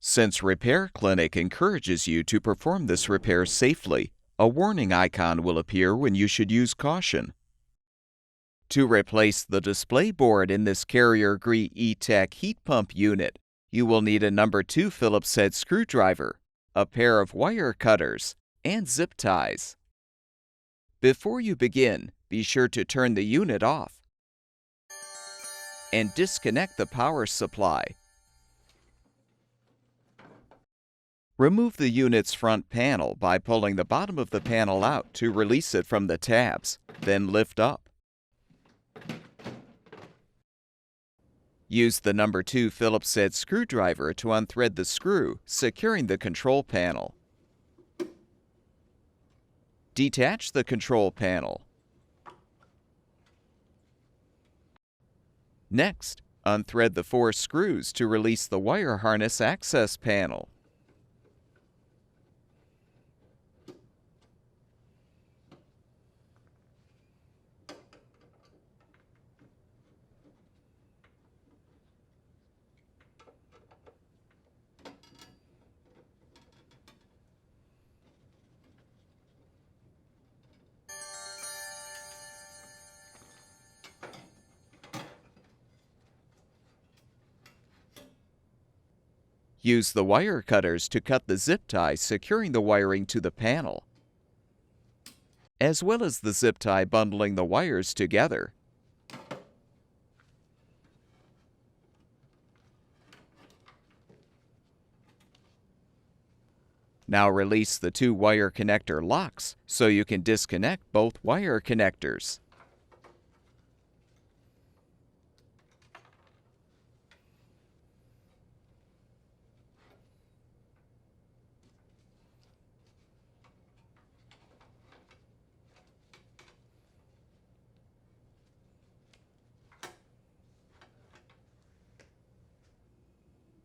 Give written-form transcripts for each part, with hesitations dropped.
Since Repair Clinic encourages you to perform this repair safely, a warning icon will appear when you should use caution. To replace the display board in this Carrier Gree E-Tech heat pump unit, you will need a number 2 Phillips head screwdriver, a pair of wire cutters, and zip ties. Before you begin, be sure to turn the unit off and disconnect the power supply. Remove the unit's front panel by pulling the bottom of the panel out to release it from the tabs, then lift up. Use the number 2 Phillips head screwdriver to unthread the screw, securing the control panel. Detach the control panel. Next, unthread the 4 screws to release the wire harness access panel. Use the wire cutters to cut the zip tie securing the wiring to the panel, as well as the zip tie bundling the wires together. Now release the 2 wire connector locks so you can disconnect both wire connectors.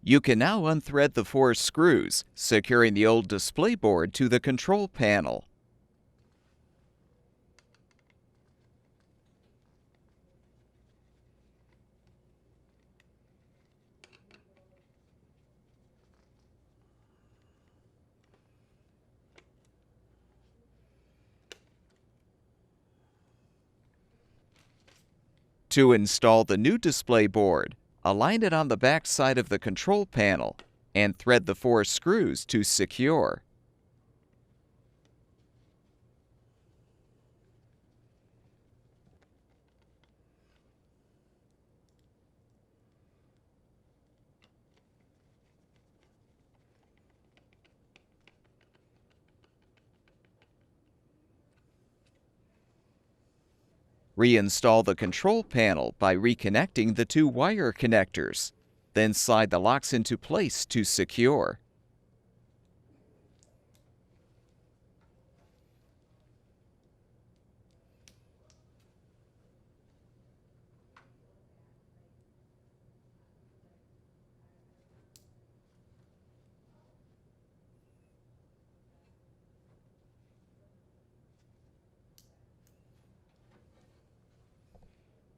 You can now unthread the 4 screws, securing the old display board to the control panel. To install the new display board, align it on the back side of the control panel and thread the 4 screws to secure. Reinstall the control panel by reconnecting the 2 wire connectors. Then slide the locks into place to secure.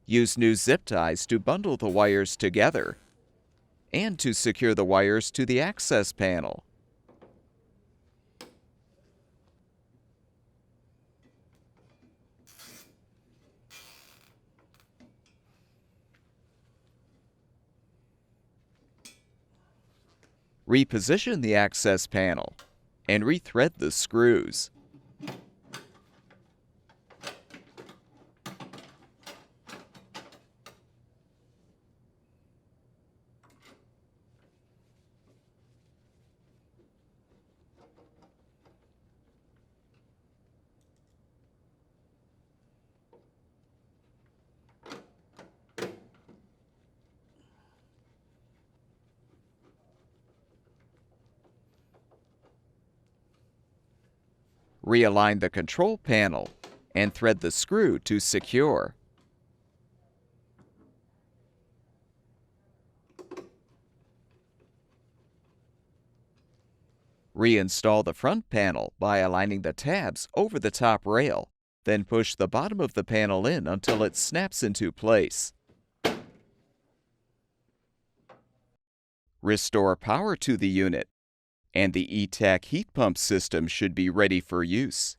Use new zip ties to bundle the wires together and to secure the wires to the access panel. Reposition the access panel and rethread the screws. Realign the control panel and thread the screw to secure. Reinstall the front panel by aligning the tabs over the top rail, then push the bottom of the panel in until it snaps into place. Restore power to the unit, and the eTach heat pump system should be ready for use.